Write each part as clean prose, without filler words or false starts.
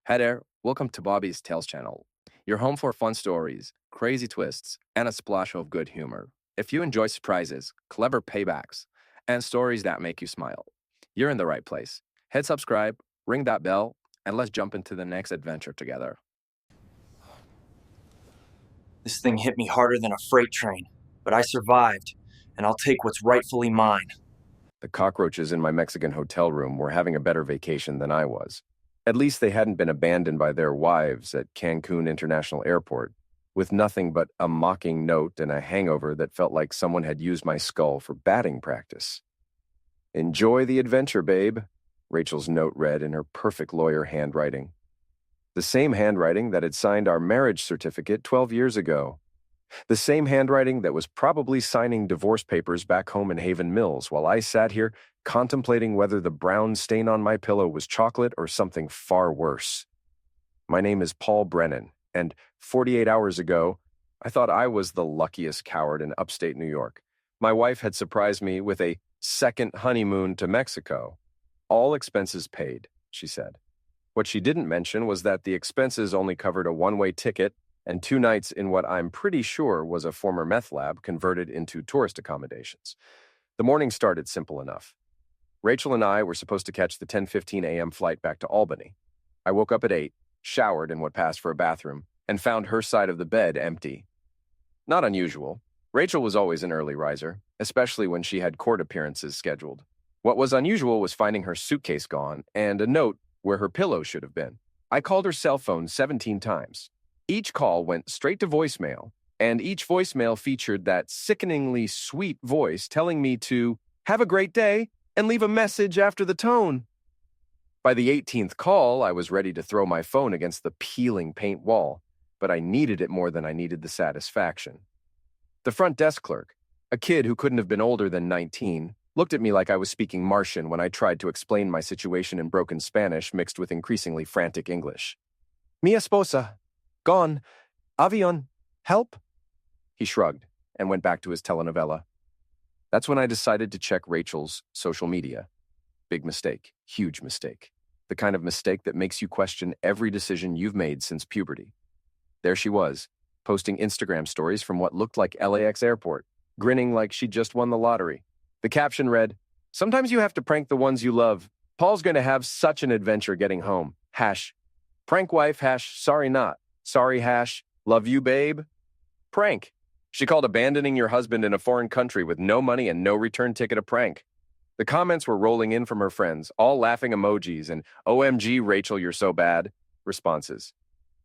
Hi there, welcome to Bobby's Tales channel, your home for fun stories, crazy twists, and a splash of good humor. If you enjoy surprises, clever paybacks, and stories that make you smile, you're in the right place. Hit subscribe, ring that bell, and let's jump into the next adventure together. This thing hit me harder than a freight train, but I survived, and I'll take what's rightfully mine. The cockroaches in my Mexican hotel room were having a better vacation than I was. At least they hadn't been abandoned by their wives at Cancun International Airport, with nothing but a mocking note and a hangover that felt like someone had used my skull for batting practice. "Enjoy the adventure, babe," Rachel's note read in her perfect lawyer handwriting. The same handwriting that had signed our marriage certificate 12 years ago. The same handwriting that was probably signing divorce papers back home in Haven Mills while I sat here contemplating whether the brown stain on my pillow was chocolate or something far worse. My name is Paul Brennan, and 48 hours ago, I thought I was the luckiest coward in upstate New York. My wife had surprised me with a second honeymoon to Mexico. "All expenses paid," she said. What she didn't mention was that the expenses only covered a one-way ticket and 2 nights in what I'm pretty sure was a former meth lab converted into tourist accommodations. The morning started simple enough. Rachel and I were supposed to catch the 10:15 a.m. flight back to Albany. I woke up at 8, showered in what passed for a bathroom, and found her side of the bed empty. Not unusual. Rachel was always an early riser, especially when she had court appearances scheduled. What was unusual was finding her suitcase gone and a note where her pillow should have been. I called her cell phone 17 times. Each call went straight to voicemail, and each voicemail featured that sickeningly sweet voice telling me to have a great day and leave a message after the tone. By the 18th call, I was ready to throw my phone against the peeling paint wall, but I needed it more than I needed the satisfaction. The front desk clerk, a kid who couldn't have been older than 19, looked at me like I was speaking Martian when I tried to explain my situation in broken Spanish mixed with increasingly frantic English. "Mi esposa. Gone. Avion. Help?" He shrugged and went back to his telenovela. That's when I decided to check Rachel's social media. Big mistake. Huge mistake. The kind of mistake that makes you question every decision you've made since puberty. There she was, posting Instagram stories from what looked like LAX airport, grinning like she'd just won the lottery. The caption read, "Sometimes you have to prank the ones you love. Paul's going to have such an adventure getting home. Hash. Prank wife hash sorry not. Sorry hash love you babe. Prank." She called abandoning your husband in a foreign country with no money and no return ticket a prank. The comments were rolling in from her friends, all laughing emojis and "OMG, Rachel, you're so bad" responses.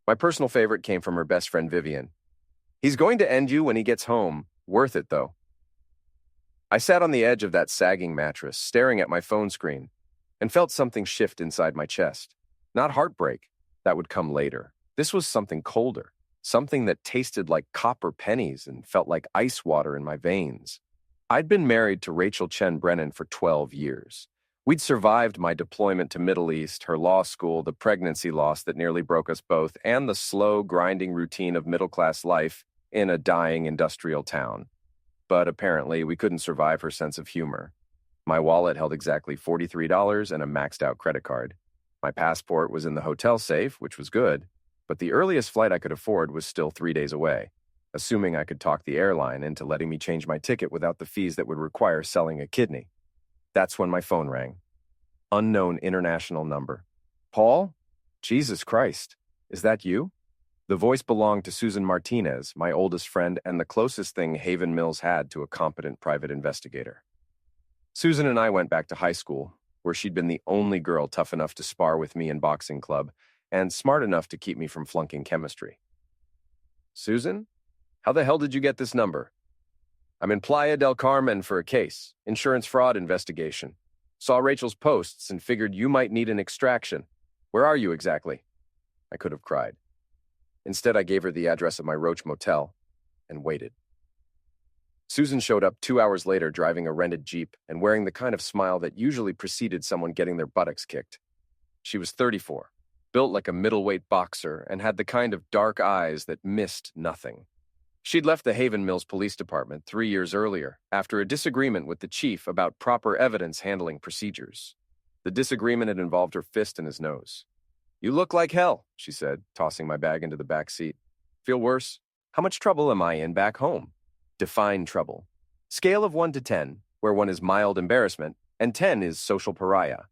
My personal favorite came from her best friend Vivian. "He's going to end you when he gets home. Worth it, though." I sat on the edge of that sagging mattress, staring at my phone screen, and felt something shift inside my chest. Not heartbreak. That would come later. This was something colder, something that tasted like copper pennies and felt like ice water in my veins. I'd been married to Rachel Chen Brennan for 12 years. We'd survived my deployment to Middle East, her law school, the pregnancy loss that nearly broke us both, and the slow, grinding routine of middle-class life in a dying industrial town. But apparently, we couldn't survive her sense of humor. My wallet held exactly $43 and a maxed-out credit card. My passport was in the hotel safe, which was good, but the earliest flight I could afford was still 3 days away, assuming I could talk the airline into letting me change my ticket without the fees that would require selling a kidney. That's when my phone rang. Unknown international number. "Paul? Jesus Christ. Is that you?" The voice belonged to Susan Martinez, my oldest friend and the closest thing Haven Mills had to a competent private investigator. Susan and I went back to high school, where she'd been the only girl tough enough to spar with me in boxing club and smart enough to keep me from flunking chemistry. "Susan? How the hell did you get this number?" "I'm in Playa del Carmen for a case, insurance fraud investigation. Saw Rachel's posts and figured you might need an extraction. Where are you exactly?" I could have cried. Instead, I gave her the address of my Roach motel and waited. Susan showed up 2 hours later driving a rented Jeep and wearing the kind of smile that usually preceded someone getting their buttocks kicked. She was 34, built like a middleweight boxer, and had the kind of dark eyes that missed nothing. She'd left the Haven Mills Police Department 3 years earlier after a disagreement with the chief about proper evidence handling procedures. The disagreement had involved her fist in his nose. You look like hell, she said, tossing my bag into the back seat. Feel worse? How much trouble am I in back home? Define trouble. Scale of 1 to 10, where 1 is mild embarrassment and 10 is social pariah.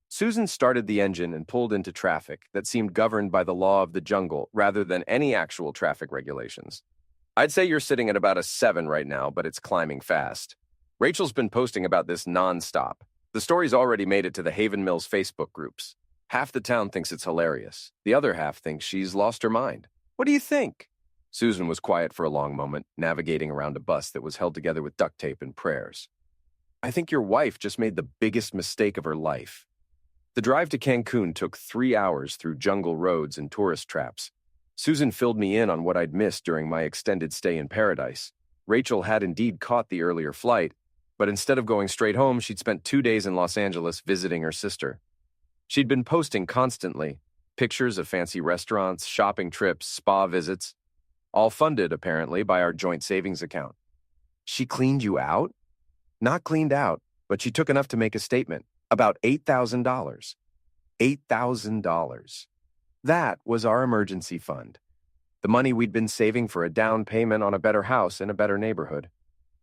Susan started the engine and pulled into traffic that seemed governed by the law of the jungle rather than any actual traffic regulations. I'd say you're sitting at about a 7 right now, but it's climbing fast. Rachel's been posting about this nonstop. The story's already made it to the Haven Mills Facebook groups. Half the town thinks it's hilarious. The other half thinks she's lost her mind. What do you think? Susan was quiet for a long moment, navigating around a bus that was held together with duct tape and prayers. I think your wife just made the biggest mistake of her life. The drive to Cancun took 3 hours through jungle roads and tourist traps. Susan filled me in on what I'd missed during my extended stay in paradise. Rachel had indeed caught the earlier flight, but instead of going straight home, she'd spent 2 days in Los Angeles visiting her sister. She'd been posting constantly, pictures of fancy restaurants, shopping trips, spa visits, all funded, apparently, by our joint savings account. She cleaned you out? Not cleaned out, but she took enough to make a statement. About $8,000. $8,000. That was our emergency fund. The money we'd been saving for a down payment on a better house in a better neighborhood.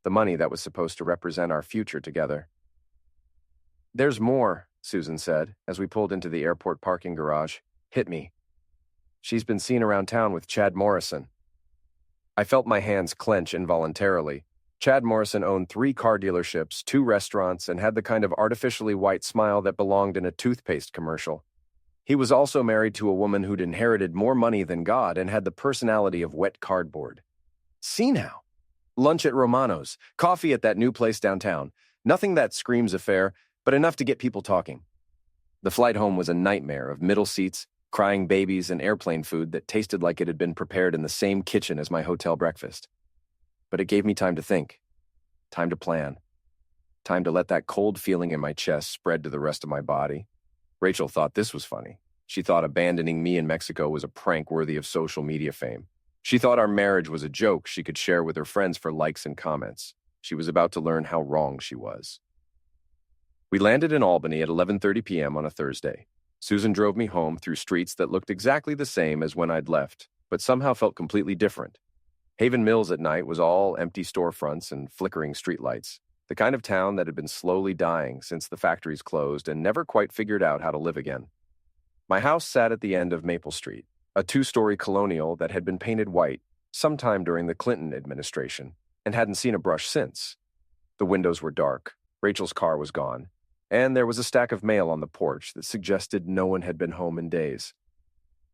The money that was supposed to represent our future together. There's more, Susan said, as we pulled into the airport parking garage. Hit me. She's been seen around town with Chad Morrison. I felt my hands clench involuntarily. Chad Morrison owned 3 car dealerships, 2 restaurants, and had the kind of artificially white smile that belonged in a toothpaste commercial. He was also married to a woman who'd inherited more money than God and had the personality of wet cardboard. See now. Lunch at Romano's, coffee at that new place downtown. Nothing that screams affair, but enough to get people talking. The flight home was a nightmare of middle seats, crying babies, and airplane food that tasted like it had been prepared in the same kitchen as my hotel breakfast. But it gave me time to think, time to plan, time to let that cold feeling in my chest spread to the rest of my body. Rachel thought this was funny. She thought abandoning me in Mexico was a prank worthy of social media fame. She thought our marriage was a joke she could share with her friends for likes and comments. She was about to learn how wrong she was. We landed in Albany at 11:30 p.m. on a Thursday. Susan drove me home through streets that looked exactly the same as when I'd left, but somehow felt completely different. Haven Mills at night was all empty storefronts and flickering streetlights, the kind of town that had been slowly dying since the factories closed and never quite figured out how to live again. My house sat at the end of Maple Street, a 2-story colonial that had been painted white sometime during the Clinton administration and hadn't seen a brush since. The windows were dark, Rachel's car was gone, and there was a stack of mail on the porch that suggested no one had been home in days.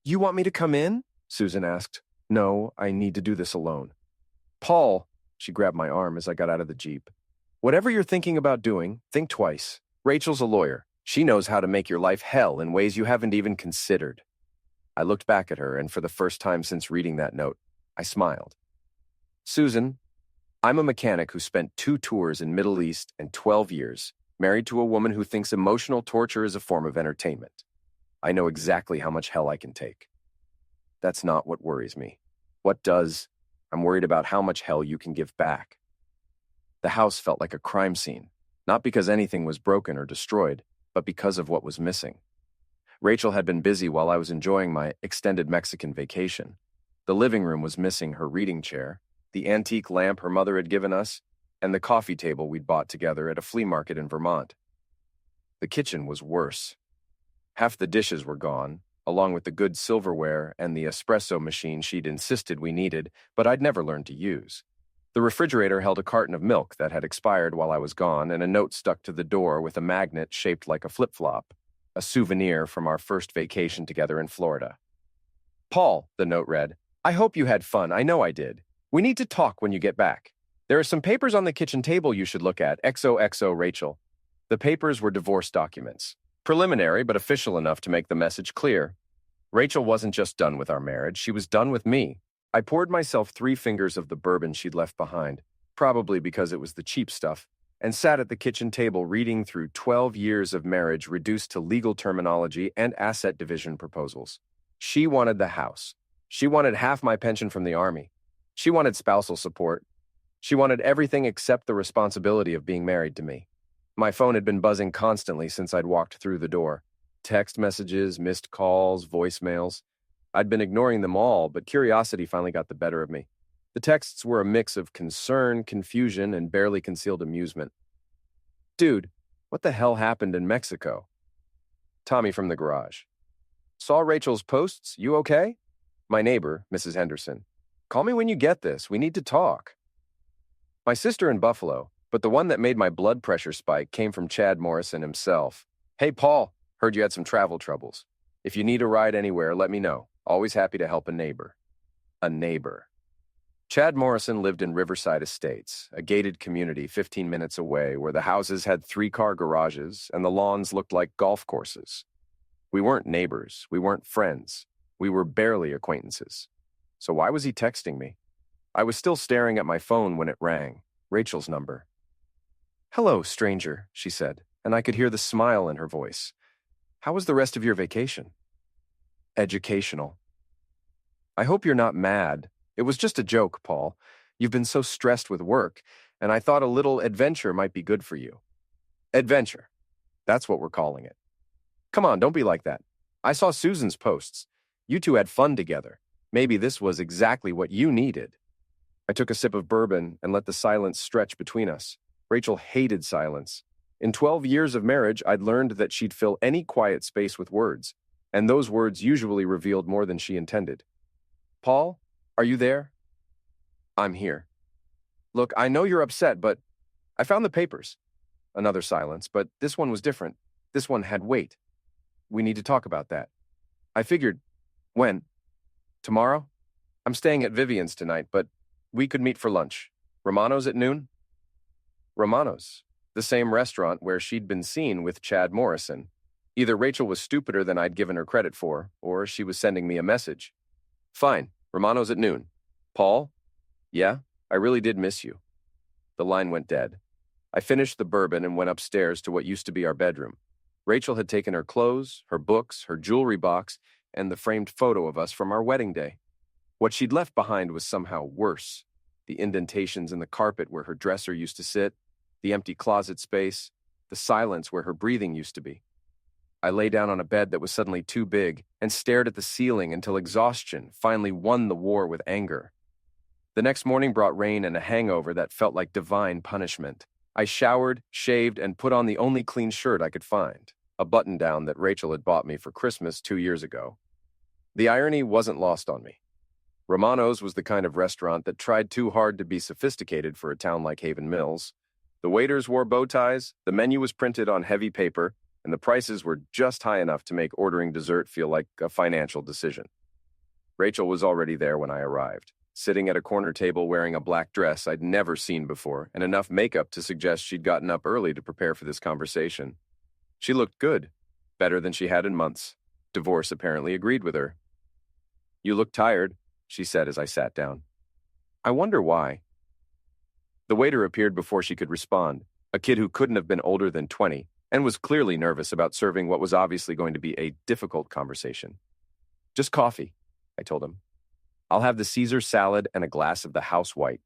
"You want me to come in?" Susan asked. "No, I need to do this alone." "Paul," she grabbed my arm as I got out of the Jeep. "Whatever you're thinking about doing, think twice. Rachel's a lawyer. She knows how to make your life hell in ways you haven't even considered." I looked back at her, and for the first time since reading that note, I smiled. "Susan, I'm a mechanic who spent 2 tours in Middle East and 12 years, married to a woman who thinks emotional torture is a form of entertainment. I know exactly how much hell I can take. That's not what worries me. What does? I'm worried about how much hell you can give back." The house felt like a crime scene, not because anything was broken or destroyed, but because of what was missing. Rachel had been busy while I was enjoying my extended Mexican vacation. The living room was missing her reading chair, the antique lamp her mother had given us, and the coffee table we'd bought together at a flea market in Vermont. The kitchen was worse. Half the dishes were gone, along with the good silverware and the espresso machine she'd insisted we needed, but I'd never learned to use. The refrigerator held a carton of milk that had expired while I was gone and a note stuck to the door with a magnet shaped like a flip-flop, a souvenir from our first vacation together in Florida. "Paul," the note read, "I hope you had fun. I know I did. We need to talk when you get back. There are some papers on the kitchen table you should look at. XOXO Rachel." The papers were divorce documents. Preliminary, but official enough to make the message clear. Rachel wasn't just done with our marriage, she was done with me. I poured myself 3 fingers of the bourbon she'd left behind, probably because it was the cheap stuff, and sat at the kitchen table reading through 12 years of marriage reduced to legal terminology and asset division proposals. She wanted the house. She wanted half my pension from the Army. She wanted spousal support. She wanted everything except the responsibility of being married to me. My phone had been buzzing constantly since I'd walked through the door. text messages, missed calls, voicemails. I'd been ignoring them all, but curiosity finally got the better of me. The texts were a mix of concern, confusion, and barely concealed amusement. Dude, what the hell happened in Mexico? Tommy from the garage. Saw Rachel's posts? You okay? My neighbor, Mrs. Henderson. Call me when you get this. We need to talk. My sister in Buffalo, but the one that made my blood pressure spike came from Chad Morrison himself. Hey, Paul, heard you had some travel troubles. If you need a ride anywhere, let me know. Always happy to help a neighbor. A neighbor. Chad Morrison lived in Riverside Estates, a gated community 15 minutes away where the houses had 3-car garages and the lawns looked like golf courses. We weren't neighbors. We weren't friends. We were barely acquaintances. So why was he texting me? I was still staring at my phone when it rang. Rachel's number. Hello, stranger, she said, and I could hear the smile in her voice. How was the rest of your vacation? Educational. I hope you're not mad. It was just a joke, Paul. You've been so stressed with work, and I thought a little adventure might be good for you. Adventure. That's what we're calling it. Come on, don't be like that. I saw Susan's posts. You two had fun together. Maybe this was exactly what you needed. I took a sip of bourbon and let the silence stretch between us. Rachel hated silence. In 12 years of marriage, I'd learned that she'd fill any quiet space with words, and those words usually revealed more than she intended. Paul, are you there? I'm here. Look, I know you're upset, but I found the papers. Another silence, but this one was different. This one had weight. We need to talk about that. I figured, when? Tomorrow? I'm staying at Vivian's tonight, but we could meet for lunch. Romano's at noon? Romano's, the same restaurant where she'd been seen with Chad Morrison. Either Rachel was stupider than I'd given her credit for, or she was sending me a message. Fine, Romano's at noon. Paul? Yeah, I really did miss you. The line went dead. I finished the bourbon and went upstairs to what used to be our bedroom. Rachel had taken her clothes, her books, her jewelry box, and the framed photo of us from our wedding day. What she'd left behind was somehow worse. The indentations in the carpet where her dresser used to sit, the empty closet space, the silence where her breathing used to be. I lay down on a bed that was suddenly too big and stared at the ceiling until exhaustion finally won the war with anger. The next morning brought rain and a hangover that felt like divine punishment. I showered, shaved, and put on the only clean shirt I could find, a button-down that Rachel had bought me for Christmas 2 years ago. The irony wasn't lost on me. Romano's was the kind of restaurant that tried too hard to be sophisticated for a town like Haven Mills. The waiters wore bow ties, the menu was printed on heavy paper, and the prices were just high enough to make ordering dessert feel like a financial decision. Rachel was already there when I arrived, sitting at a corner table wearing a black dress I'd never seen before and enough makeup to suggest she'd gotten up early to prepare for this conversation. She looked good, better than she had in months. Divorce apparently agreed with her. You look tired, she said as I sat down. I wonder why. The waiter appeared before she could respond, a kid who couldn't have been older than 20, and was clearly nervous about serving what was obviously going to be a difficult conversation. Just coffee, I told him. I'll have the Caesar salad and a glass of the house white,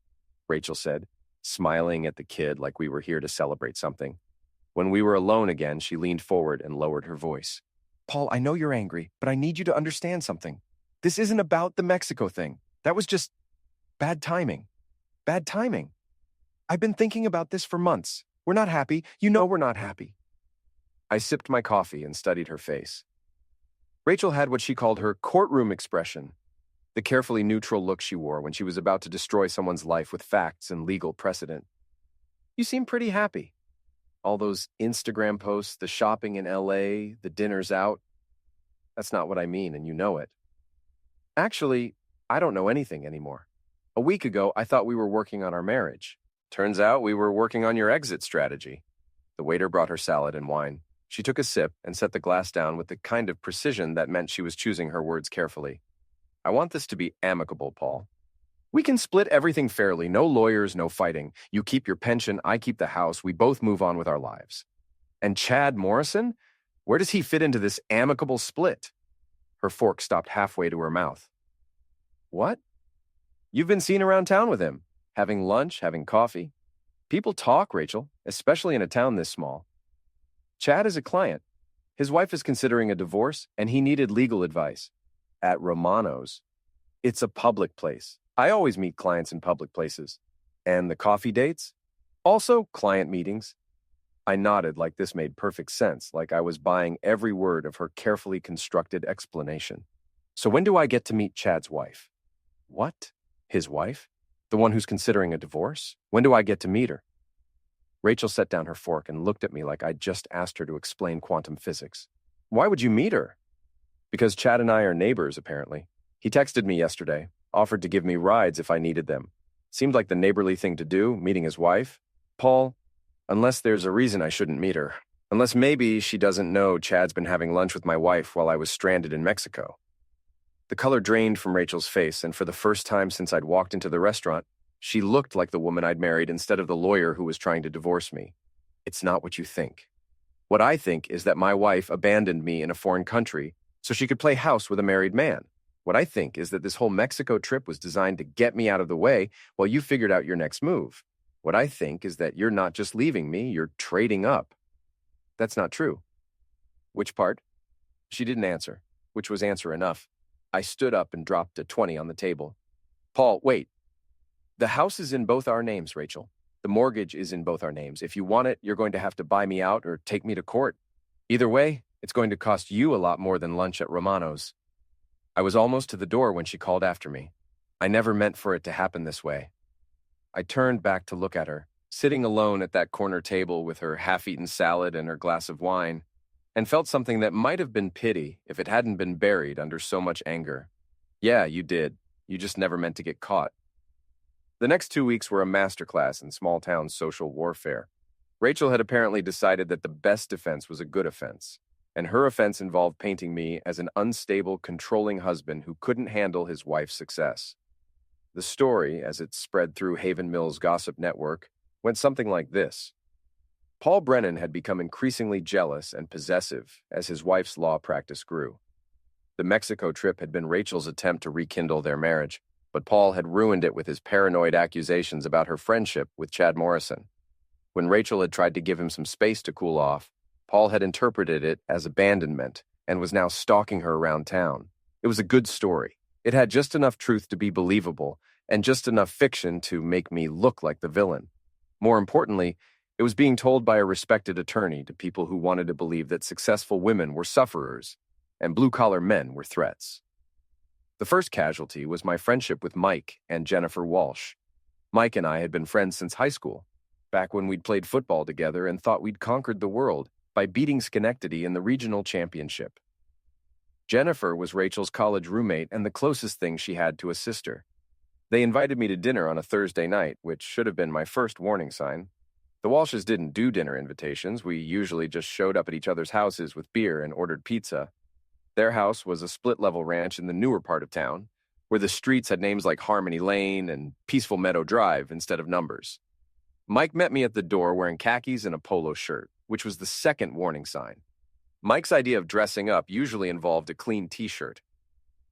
Rachel said, smiling at the kid like we were here to celebrate something. When we were alone again, she leaned forward and lowered her voice. Paul, I know you're angry, but I need you to understand something. This isn't about the Mexico thing. That was just bad timing. Bad timing. I've been thinking about this for months. We're not happy. You know we're not happy. I sipped my coffee and studied her face. Rachel had what she called her courtroom expression, the carefully neutral look she wore when she was about to destroy someone's life with facts and legal precedent. You seem pretty happy. All those Instagram posts, the shopping in LA, the dinners out. That's not what I mean, and you know it. Actually, I don't know anything anymore. A week ago, I thought we were working on our marriage. Turns out we were working on your exit strategy. The waiter brought her salad and wine. She took a sip and set the glass down with the kind of precision that meant she was choosing her words carefully. I want this to be amicable, Paul. We can split everything fairly, no lawyers, no fighting. You keep your pension, I keep the house, we both move on with our lives. And Chad Morrison? Where does he fit into this amicable split? Her fork stopped halfway to her mouth. What? You've been seen around town with him, having lunch, having coffee. People talk, Rachel, especially in a town this small. Chad is a client. His wife is considering a divorce, and he needed legal advice. At Romano's. It's a public place. I always meet clients in public places. And the coffee dates? Also, client meetings. I nodded like this made perfect sense, like I was buying every word of her carefully constructed explanation. So when do I get to meet Chad's wife? What? His wife? The one who's considering a divorce? When do I get to meet her? Rachel set down her fork and looked at me like I'd just asked her to explain quantum physics. Why would you meet her? Because Chad and I are neighbors, apparently. He texted me yesterday, offered to give me rides if I needed them. Seemed like the neighborly thing to do, meeting his wife. Paul, unless there's a reason I shouldn't meet her. Unless maybe she doesn't know Chad's been having lunch with my wife while I was stranded in Mexico. The color drained from Rachel's face, and for the first time since I'd walked into the restaurant, she looked like the woman I'd married instead of the lawyer who was trying to divorce me. It's not what you think. What I think is that my wife abandoned me in a foreign country so she could play house with a married man. What I think is that this whole Mexico trip was designed to get me out of the way while you figured out your next move. What I think is that you're not just leaving me, you're trading up. That's not true. Which part? She didn't answer, which was answer enough. I stood up and dropped a 20 on the table. Paul, wait. The house is in both our names, Rachel. The mortgage is in both our names. If you want it, you're going to have to buy me out or take me to court. Either way, it's going to cost you a lot more than lunch at Romano's. I was almost to the door when she called after me. I never meant for it to happen this way. I turned back to look at her, sitting alone at that corner table with her half-eaten salad and her glass of wine, and felt something that might have been pity if it hadn't been buried under so much anger. Yeah, you did. You just never meant to get caught. The next 2 weeks were a masterclass in small-town social warfare. Rachel had apparently decided that the best defense was a good offense, and her offense involved painting me as an unstable, controlling husband who couldn't handle his wife's success. The story, as it spread through Haven Mill's gossip network, went something like this. Paul Brennan had become increasingly jealous and possessive as his wife's law practice grew. The Mexico trip had been Rachel's attempt to rekindle their marriage, but Paul had ruined it with his paranoid accusations about her friendship with Chad Morrison. When Rachel had tried to give him some space to cool off, Paul had interpreted it as abandonment and was now stalking her around town. It was a good story. It had just enough truth to be believable and just enough fiction to make me look like the villain. More importantly, it was being told by a respected attorney to people who wanted to believe that successful women were sufferers and blue-collar men were threats. The first casualty was my friendship with Mike and Jennifer Walsh. Mike and I had been friends since high school, back when we'd played football together and thought we'd conquered the world by beating Schenectady in the regional championship. Jennifer was Rachel's college roommate and the closest thing she had to a sister. They invited me to dinner on a Thursday night, which should have been my first warning sign. The Walshes didn't do dinner invitations. We usually just showed up at each other's houses with beer and ordered pizza. Their house was a split-level ranch in the newer part of town, where the streets had names like Harmony Lane and Peaceful Meadow Drive instead of numbers. Mike met me at the door wearing khakis and a polo shirt, which was the second warning sign. Mike's idea of dressing up usually involved a clean t-shirt.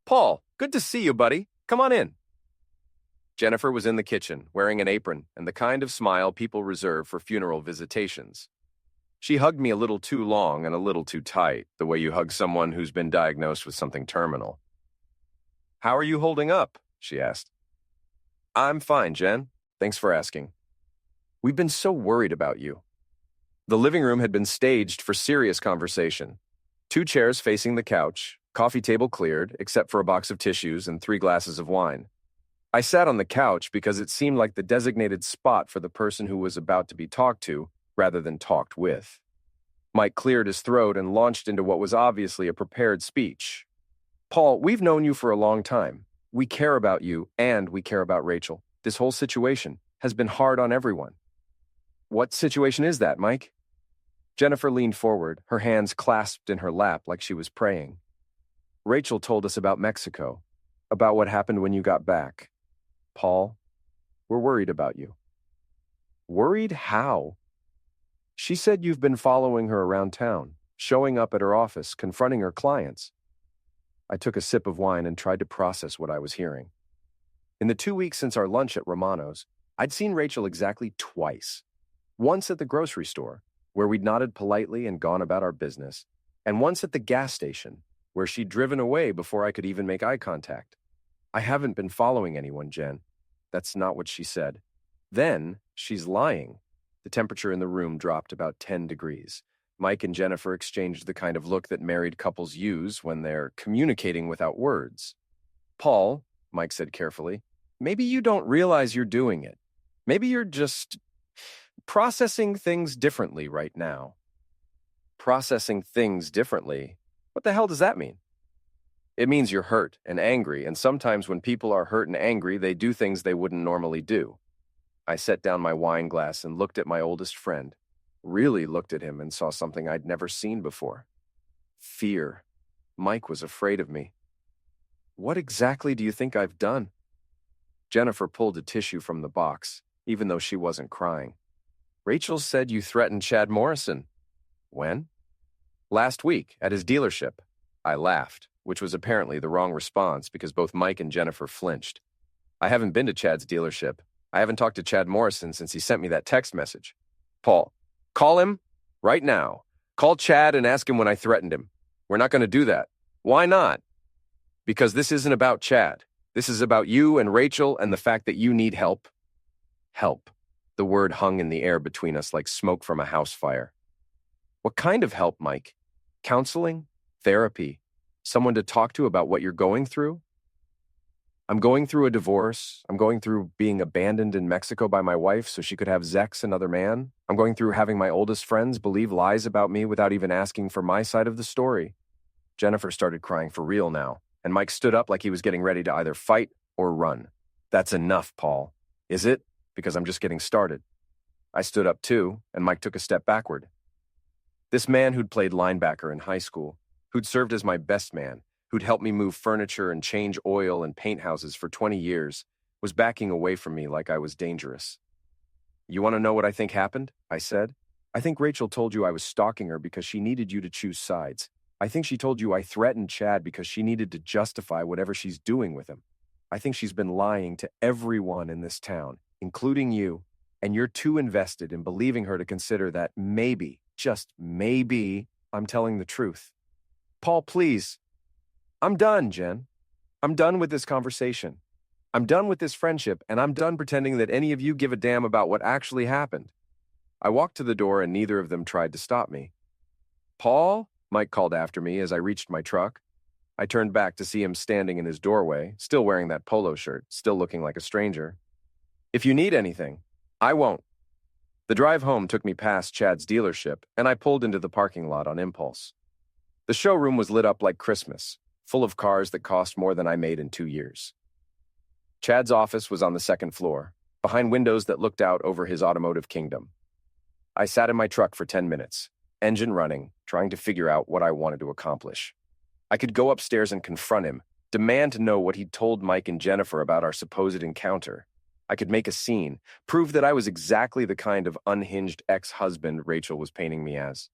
Paul, good to see you, buddy. Come on in. Jennifer was in the kitchen, wearing an apron and the kind of smile people reserve for funeral visitations. She hugged me a little too long and a little too tight, the way you hug someone who's been diagnosed with something terminal. How are you holding up? She asked. I'm fine, Jen. Thanks for asking. We've been so worried about you. The living room had been staged for serious conversation. 2 chairs facing the couch, coffee table cleared, except for a box of tissues and 3 glasses of wine. I sat on the couch because it seemed like the designated spot for the person who was about to be talked to, rather than talked with. Mike cleared his throat and launched into what was obviously a prepared speech. Paul, we've known you for a long time. We care about you, and we care about Rachel. This whole situation has been hard on everyone. What situation is that, Mike? Jennifer leaned forward, her hands clasped in her lap like she was praying. Rachel told us about Mexico, about what happened when you got back. Paul, we're worried about you. Worried how? She said you've been following her around town, showing up at her office, confronting her clients. I took a sip of wine and tried to process what I was hearing. In the 2 weeks since our lunch at Romano's, I'd seen Rachel exactly twice. Once at the grocery store, where we'd nodded politely and gone about our business, and once at the gas station, where she'd driven away before I could even make eye contact. I haven't been following anyone, Jen. That's not what she said. Then, she's lying. The temperature in the room dropped about 10 degrees. Mike and Jennifer exchanged the kind of look that married couples use when they're communicating without words. Paul, Mike said carefully, maybe you don't realize you're doing it. Maybe you're just processing things differently right now. Processing things differently? What the hell does that mean? It means you're hurt and angry, and sometimes when people are hurt and angry, they do things they wouldn't normally do. I set down my wine glass and looked at my oldest friend. Really looked at him and saw something I'd never seen before. Fear. Mike was afraid of me. What exactly do you think I've done? Jennifer pulled a tissue from the box, even though she wasn't crying. Rachel said you threatened Chad Morrison. When? Last week, at his dealership. I laughed, which was apparently the wrong response because both Mike and Jennifer flinched. I haven't been to Chad's dealership. I haven't talked to Chad Morrison since he sent me that text message. Paul, call him right now. Call Chad and ask him when I threatened him. We're not going to do that. Why not? Because this isn't about Chad. This is about you and Rachel and the fact that you need help. Help. The word hung in the air between us like smoke from a house fire. What kind of help, Mike? Counseling? Therapy? Someone to talk to about what you're going through? I'm going through a divorce. I'm going through being abandoned in Mexico by my wife so she could have Zex, another man. I'm going through having my oldest friends believe lies about me without even asking for my side of the story. Jennifer started crying for real now, and Mike stood up like he was getting ready to either fight or run. That's enough, Paul. Is it? Because I'm just getting started. I stood up too, and Mike took a step backward. This man who'd played linebacker in high school, who'd served as my best man, who'd helped me move furniture and change oil and paint houses for 20 years, was backing away from me like I was dangerous. You want to know what I think happened? I said. I think Rachel told you I was stalking her because she needed you to choose sides. I think she told you I threatened Chad because she needed to justify whatever she's doing with him. I think she's been lying to everyone in this town, including you, and you're too invested in believing her to consider that maybe, just maybe, I'm telling the truth. Paul, please. I'm done, Jen. I'm done with this conversation. I'm done with this friendship, and I'm done pretending that any of you give a damn about what actually happened. I walked to the door, and neither of them tried to stop me. Paul? Mike called after me as I reached my truck. I turned back to see him standing in his doorway, still wearing that polo shirt, still looking like a stranger. If you need anything, I won't. The drive home took me past Chad's dealership, and I pulled into the parking lot on impulse. The showroom was lit up like Christmas, full of cars that cost more than I made in 2 years. Chad's office was on the second floor, behind windows that looked out over his automotive kingdom. I sat in my truck for 10 minutes, engine running, trying to figure out what I wanted to accomplish. I could go upstairs and confront him, demand to know what he'd told Mike and Jennifer about our supposed encounter. I could make a scene, prove that I was exactly the kind of unhinged ex-husband Rachel was painting me as.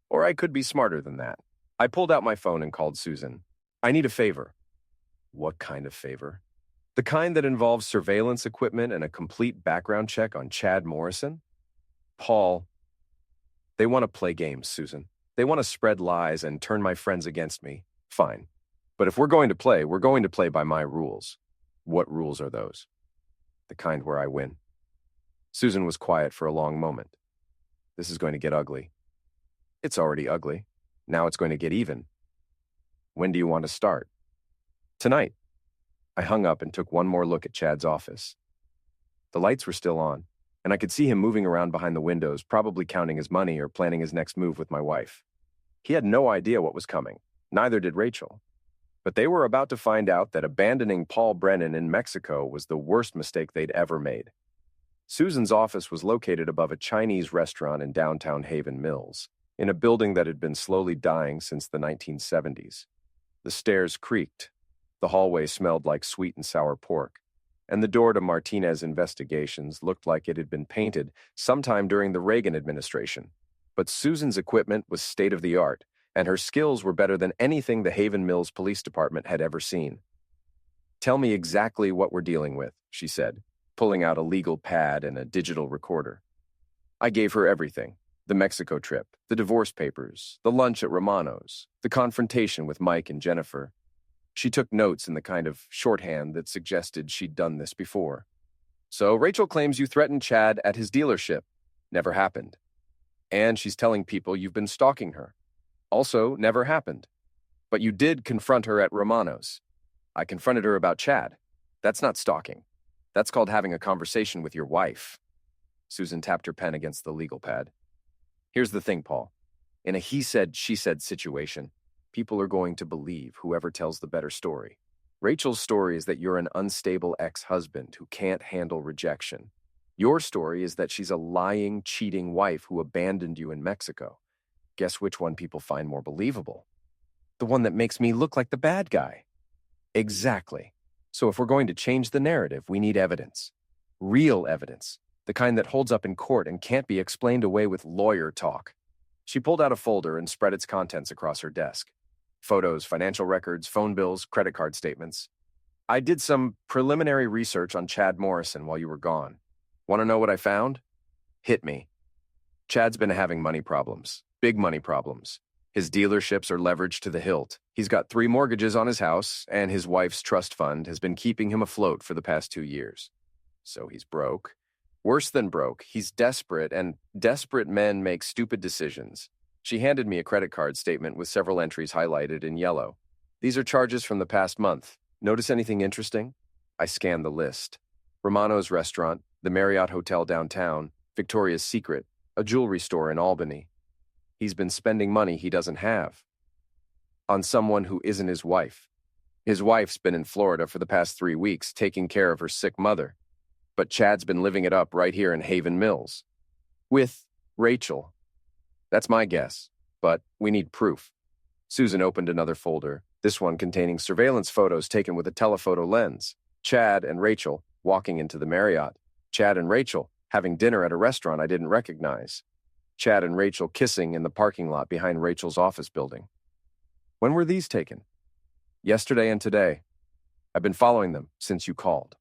Or I could be smarter than that. I pulled out my phone and called Susan. I need a favor. What kind of favor? The kind that involves surveillance equipment and a complete background check on Chad Morrison? Paul, they want to play games, Susan. They want to spread lies and turn my friends against me. Fine. But if we're going to play, we're going to play by my rules. What rules are those? The kind where I win. Susan was quiet for a long moment. This is going to get ugly. It's already ugly. Now it's going to get even. When do you want to start? Tonight. I hung up and took one more look at Chad's office. The lights were still on, and I could see him moving around behind the windows, probably counting his money or planning his next move with my wife. He had no idea what was coming. Neither did Rachel. But they were about to find out that abandoning Paul Brennan in Mexico was the worst mistake they'd ever made. Susan's office was located above a Chinese restaurant in downtown Haven Mills, in a building that had been slowly dying since the 1970s. The stairs creaked, the hallway smelled like sweet and sour pork, and the door to Martinez Investigations looked like it had been painted sometime during the Reagan administration. But Susan's equipment was state-of-the-art, and her skills were better than anything the Haven Mills Police Department had ever seen. Tell me exactly what we're dealing with, she said, pulling out a legal pad and a digital recorder. I gave her everything. The Mexico trip, the divorce papers, the lunch at Romano's, the confrontation with Mike and Jennifer. She took notes in the kind of shorthand that suggested she'd done this before. So Rachel claims you threatened Chad at his dealership. Never happened. And she's telling people you've been stalking her. Also, never happened. But you did confront her at Romano's. I confronted her about Chad. That's not stalking. That's called having a conversation with your wife. Susan tapped her pen against the legal pad. Here's the thing, Paul. In a he said, she said situation, people are going to believe whoever tells the better story. Rachel's story is that you're an unstable ex-husband who can't handle rejection. Your story is that she's a lying, cheating wife who abandoned you in Mexico. Guess which one people find more believable? The one that makes me look like the bad guy. Exactly. So if we're going to change the narrative, we need evidence. Real evidence. The kind that holds up in court and can't be explained away with lawyer talk. She pulled out a folder and spread its contents across her desk. Photos, financial records, phone bills, credit card statements. I did some preliminary research on Chad Morrison while you were gone. Want to know what I found? Hit me. Chad's been having money problems. Big money problems. His dealerships are leveraged to the hilt. He's got 3 mortgages on his house, and his wife's trust fund has been keeping him afloat for the past 2 years. So he's broke. Worse than broke, he's desperate, and desperate men make stupid decisions. She handed me a credit card statement with several entries highlighted in yellow. These are charges from the past month. Notice anything interesting? I scanned the list. Romano's restaurant, the Marriott Hotel downtown, Victoria's Secret, a jewelry store in Albany. He's been spending money he doesn't have. On someone who isn't his wife. His wife's been in Florida for the past 3 weeks, taking care of her sick mother. But Chad's been living it up right here in Haven Mills. With Rachel. That's my guess, but we need proof. Susan opened another folder, this one containing surveillance photos taken with a telephoto lens. Chad and Rachel walking into the Marriott. Chad and Rachel having dinner at a restaurant I didn't recognize. Chad and Rachel kissing in the parking lot behind Rachel's office building. When were these taken? Yesterday and today. I've been following them since you called.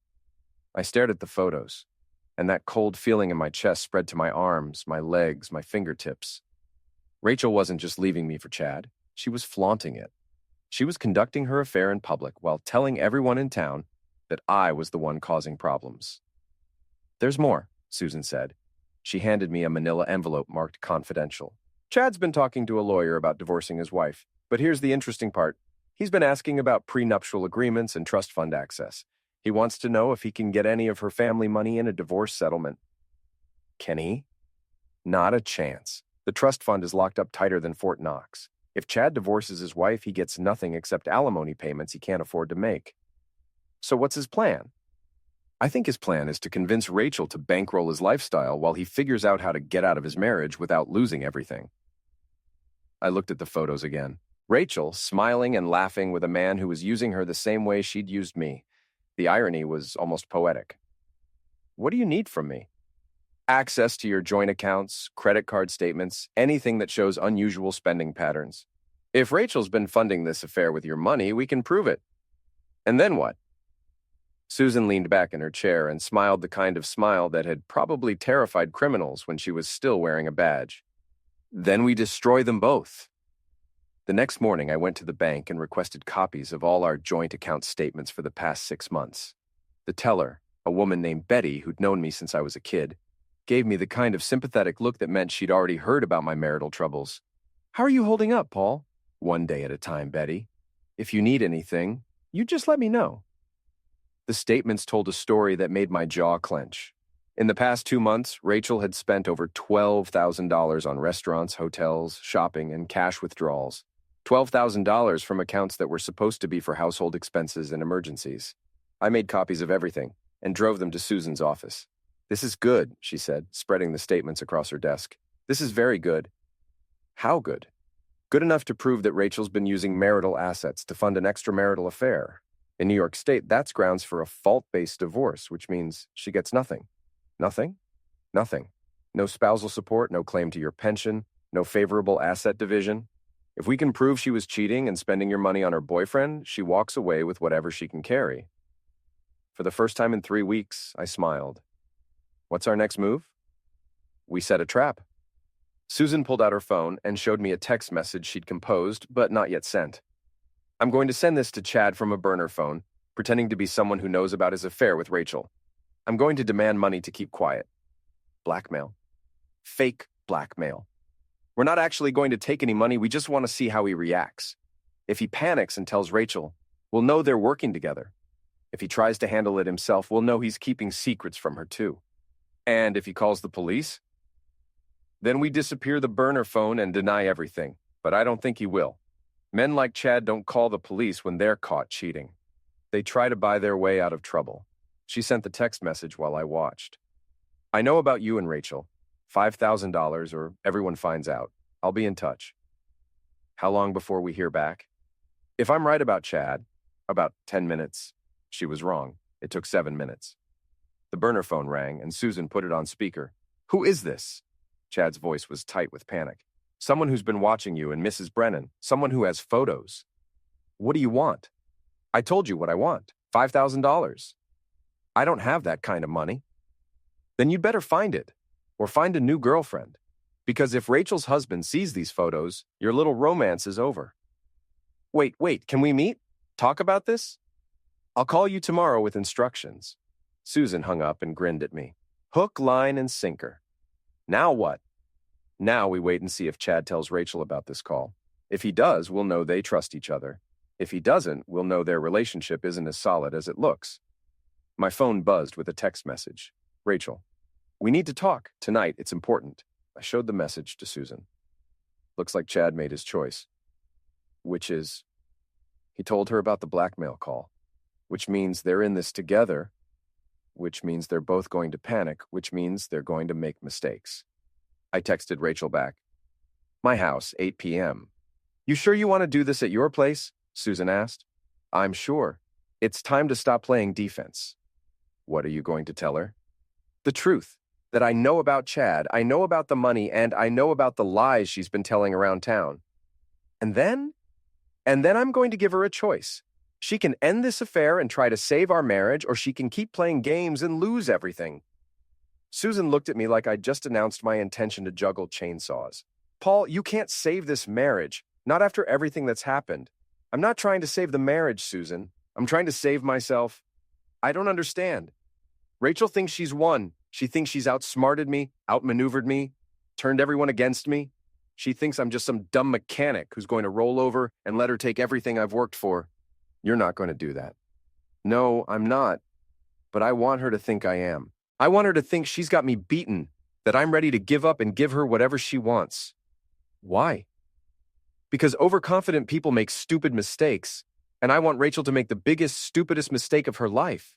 I stared at the photos, and that cold feeling in my chest spread to my arms, my legs, my fingertips. Rachel wasn't just leaving me for Chad. She was flaunting it. She was conducting her affair in public while telling everyone in town that I was the one causing problems. There's more, Susan said. She handed me a manila envelope marked confidential. Chad's been talking to a lawyer about divorcing his wife, but here's the interesting part. He's been asking about prenuptial agreements and trust fund access. He wants to know if he can get any of her family money in a divorce settlement. Can he? Not a chance. The trust fund is locked up tighter than Fort Knox. If Chad divorces his wife, he gets nothing except alimony payments he can't afford to make. So what's his plan? I think his plan is to convince Rachel to bankroll his lifestyle while he figures out how to get out of his marriage without losing everything. I looked at the photos again. Rachel, smiling and laughing with a man who was using her the same way she'd used me. The irony was almost poetic. What do you need from me? Access to your joint accounts, credit card statements, anything that shows unusual spending patterns. If Rachel's been funding this affair with your money, we can prove it. And then what? Susan leaned back in her chair and smiled the kind of smile that had probably terrified criminals when she was still wearing a badge. Then we destroy them both. The next morning, I went to the bank and requested copies of all our joint account statements for the past 6 months. The teller, a woman named Betty who'd known me since I was a kid, gave me the kind of sympathetic look that meant she'd already heard about my marital troubles. How are you holding up, Paul? One day at a time, Betty. If you need anything, you just let me know. The statements told a story that made my jaw clench. In the past 2 months, Rachel had spent over $12,000 on restaurants, hotels, shopping, and cash withdrawals. $12,000 from accounts that were supposed to be for household expenses and emergencies. I made copies of everything and drove them to Susan's office. This is good, she said, spreading the statements across her desk. This is very good. How good? Good enough to prove that Rachel's been using marital assets to fund an extramarital affair. In New York State, that's grounds for a fault-based divorce, which means she gets nothing. Nothing? Nothing. No spousal support, no claim to your pension, no favorable asset division. If we can prove she was cheating and spending your money on her boyfriend, she walks away with whatever she can carry. For the first time in 3 weeks, I smiled. What's our next move? We set a trap. Susan pulled out her phone and showed me a text message she'd composed but not yet sent. I'm going to send this to Chad from a burner phone, pretending to be someone who knows about his affair with Rachel. I'm going to demand money to keep quiet. Blackmail. Fake blackmail. We're not actually going to take any money, we just want to see how he reacts. If he panics and tells Rachel, we'll know they're working together. If he tries to handle it himself, we'll know he's keeping secrets from her too. And if he calls the police, then we disappear the burner phone and deny everything, but I don't think he will. Men like Chad don't call the police when they're caught cheating. They try to buy their way out of trouble. She sent the text message while I watched. I know about you and Rachel. $5,000 or everyone finds out. I'll be in touch. How long before we hear back? If I'm right about Chad, about 10 minutes. She was wrong. It took 7 minutes. The burner phone rang and Susan put it on speaker. Who is this? Chad's voice was tight with panic. Someone who's been watching you and Mrs. Brennan. Someone who has photos. What do you want? I told you what I want. $5,000. I don't have that kind of money. Then you'd better find it. Or find a new girlfriend. Because if Rachel's husband sees these photos, your little romance is over. Wait, can we meet? Talk about this? I'll call you tomorrow with instructions. Susan hung up and grinned at me. Hook, line, and sinker. Now what? Now we wait and see if Chad tells Rachel about this call. If he does, we'll know they trust each other. If he doesn't, we'll know their relationship isn't as solid as it looks. My phone buzzed with a text message. Rachel, we need to talk. Tonight, it's important. I showed the message to Susan. Looks like Chad made his choice. Which is, he told her about the blackmail call. Which means they're in this together. Which means they're both going to panic. Which means they're going to make mistakes. I texted Rachel back. My house, 8 p.m. You sure you want to do this at your place? Susan asked. I'm sure. It's time to stop playing defense. What are you going to tell her? The truth. That I know about Chad, I know about the money, and I know about the lies she's been telling around town. And then I'm going to give her a choice. She can end this affair and try to save our marriage, or she can keep playing games and lose everything. Susan looked at me like I'd just announced my intention to juggle chainsaws. Paul, you can't save this marriage, not after everything that's happened. I'm not trying to save the marriage, Susan. I'm trying to save myself. I don't understand. Rachel thinks she's won. She thinks she's outsmarted me, outmaneuvered me, turned everyone against me. She thinks I'm just some dumb mechanic who's going to roll over and let her take everything I've worked for. You're not going to do that. No, I'm not. But I want her to think I am. I want her to think she's got me beaten, that I'm ready to give up and give her whatever she wants. Why? Because overconfident people make stupid mistakes, and I want Rachel to make the biggest, stupidest mistake of her life.